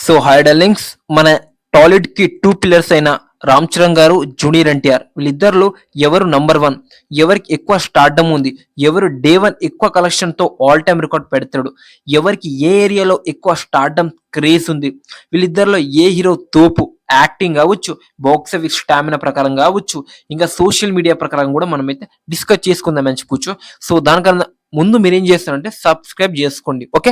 So hi darlings, మన టాలీవుడ్ కి two pillars అయిన రామ్ చరణ్ గారు, జూనియర్ ఎన్టీఆర్ వీళ్ళిద్దరిలో ఎవరు నంబర్ వన్, ఎవరికి ఎక్కువ స్టార్డమ్ ఉంది, ఎవరు డే వన్ ఎక్కువ కలెక్షన్ తో ఆల్ టైమ్ రికార్డ్ పెడతాడు, ఎవరికి ఏ ఏరియాలో ఎక్కువ స్టార్డమ్ క్రేజ్ ఉంది, వీళ్ళిద్దరిలో ఏ హీరో తోపు, యాక్టింగ్ కావచ్చు, బాక్స్ ఆఫీస్ స్టామినా ప్రకారం కావచ్చు, ఇంకా సోషల్ మీడియా ప్రకారం కూడా మనం అయితే డిస్కస్ చేసుకుందాం అని చెప్పొచ్చు. సో దానికన్నా ముందు మీరు ఏం చేస్తారంటే సబ్స్క్రైబ్ చేసుకోండి, ఓకే.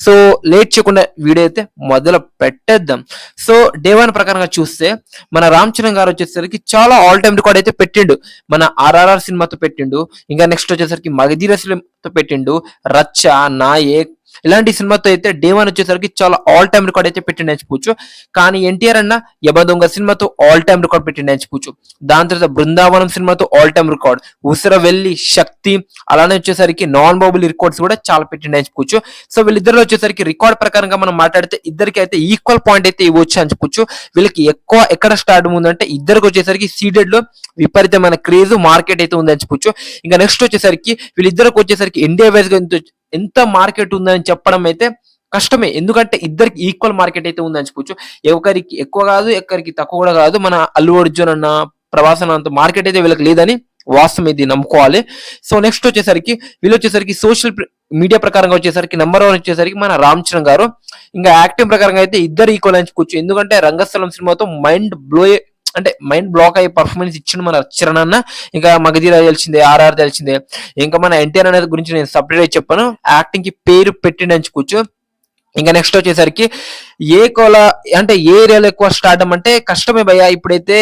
సో లేట్ చేయకుండా వీడియో అయితే మొదలు పెట్టేద్దాం. సో డే వన్ ప్రకారంగా చూస్తే మన రామ్ చరణ్ గారు వచ్చేసరికి చాలా ఆల్ టైమ్ రికార్డ్ అయితే పెట్టిండు. మన ఆర్ఆర్ఆర్ సినిమాతో పెట్టిండు, ఇంకా నెక్స్ట్ వచ్చేసరికి మగధీర సినిమాతో పెట్టిండు, రచ్చ, నాయక్ ఇలాంటి సినిమాతో అయితే డే వన్ వచ్చేసరికి చాలా ఆల్ టైమ్ రికార్డ్ అయితే పెట్టిండి అని చెప్పొచ్చు. కానీ ఎన్టీఆర్ అన్న యమదొంగ సినిమాతో ఆల్ టైమ్ రికార్డ్ పెట్టిండి అని చెప్పొచ్చు. దాని తర్వాత బృందావనం సినిమాతో ఆల్ టైమ్ రికార్డ్, ఉసిరవెల్లి, శక్తి, అలానే వచ్చేసరికి నాన్ బాబుల్ రికార్డ్స్ కూడా చాలా పెట్టిండి అని చెప్పొచ్చు. సో వీళ్ళిద్దరిలో వచ్చేసరికి రికార్డ్ ప్రకారంగా మనం మాట్లాడితే ఇద్దరికి అయితే ఈక్వల్ పాయింట్ అయితే ఇవ్వచ్చు అని చెప్పొచ్చు. వీళ్ళకి ఎక్కువ ఎక్కడ స్టార్ట్ ఉందంటే ఇద్దరికి వచ్చేసరికి సీడెడ్ లో విపరీతమైన క్రేజ్ మార్కెట్ అయితే ఉందని చెప్పొచ్చు. ఇంకా నెక్స్ట్ వచ్చేసరికి వీళ్ళిద్దరికి వచ్చేసరికి ఇండియా వైజ్ గా ఎంత మార్కెట్ ఉందని చెప్పడం అయితే కష్టమే, ఎందుకంటే ఇద్దరికి ఈక్వల్ మార్కెట్ అయితే ఉందని చెప్పొచ్చు. ఎవరికి ఎక్కువ కాదు, ఎక్కడికి తక్కువ కూడా కాదు. మన అల్లు అర్జున్ అన్న, ప్రభాస్ అన్న అంత మార్కెట్ అయితే వీళ్ళకి లేదని వాస్తవం ఇది నమ్ముకోవాలి. సో నెక్స్ట్ వచ్చేసరికి వీళ్ళు వచ్చేసరికి సోషల్ మీడియా ప్రకారంగా వచ్చేసరికి నెంబర్ వన్ వచ్చేసరికి మన రామ్ చరణ్ గారు. ఇంకా యాక్టింగ్ ప్రకారంగా అయితే ఇద్దరు ఈక్వల్ అని చెప్పుకోవచ్చు, ఎందుకంటే రంగస్థలం సినిమాతో మైండ్ బ్లాక్ అయ్యే పర్ఫార్మెన్స్ ఇచ్చిన మన చరణ్ అన్న. ఇంకా మగధీర తెలిసిందే, ఆర్ఆర్ తెలిసిందే, ఇంకా మన ఎన్టీఆర్ అనేది గురించి నేను సపరేట్ చెప్పాను. యాక్టింగ్ కి పేరు పెట్టిండి అంచుకోవచ్చు. ఇంకా నెక్స్ట్ వచ్చేసరికి ఏ కోల అంటే ఏ ఏరియాలో ఎక్కువ స్టార్ట్ అంటే కష్టమే భయ్యా. ఇప్పుడైతే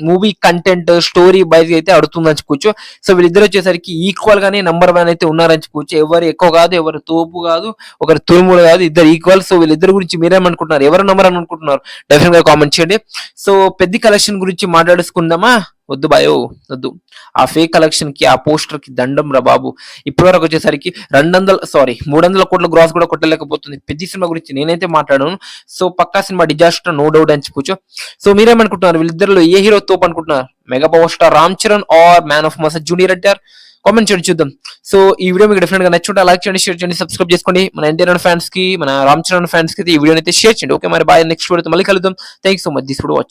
మూవీ కంటెంట్ స్టోరీ బైజ్ అయితే అడుగుతుందని చెప్పుకోవచ్చు. సో వీళ్ళిద్దరు వచ్చేసరికి ఈక్వల్ గానే నంబర్ వన్ అయితే ఉన్నారని చెప్పుకోవచ్చు. ఎవరు ఎక్కువ కాదు, ఎవరు తోపు కాదు, ఒకరు తురుముడు కాదు, ఇద్దరు ఈక్వల్. సో వీళ్ళిద్దరి గురించి మీరేమనుకుంటున్నారు, ఎవరు నంబర్ అని అనుకుంటున్నారు, డెఫినెట్ గా కామెంట్ చేయండి. సో పెద్ద కలెక్షన్ గురించి మాట్లాడుకుందామా? వద్దు బాయో వద్దు. ఆ ఫేక్ కలెక్షన్ కి, ఆ పోస్టర్ కి దండం రా బాబు. ఇప్పటి వరకు వచ్చేసరికి 300 కోట్ల గ్రాస్ కూడా కొట్టలేకపోతుంది. పెద్ద సినిమా గురించి నేనైతే మాట్లాడాను. సో పక్కా సినిమా డిజాస్టర్, నో డౌట్ అని చెప్పొచ్చు. సో మీరేమనుకుంటున్నారు, వీళ్ళిద్దరిలో ఏ హీరో తోపు అనుకుంటున్నారు? Mega power star Ram Charan or man of mass junior NTR? Comment చేయండి, చూద్దాం. సో ఈ వీడియో మీకు డెఫినెట్ గా నచ్చుంటే లైక్ చేయండి, షేర్ చేయండి, సబ్స్క్రైబ్ చేసుకోండి. మన ఎన్టీఆర్ ఫ్యాన్స్ కి, మన రామ్ చరణ్ ఫ్యాన్స్ కి ఈ వీడియో అయితే షేర్ చేయండి, ఓకే. మరి బాయ్, నెక్స్ట్ వీడియో మళ్ళీ కలుద్దాం. Thank you so much this video.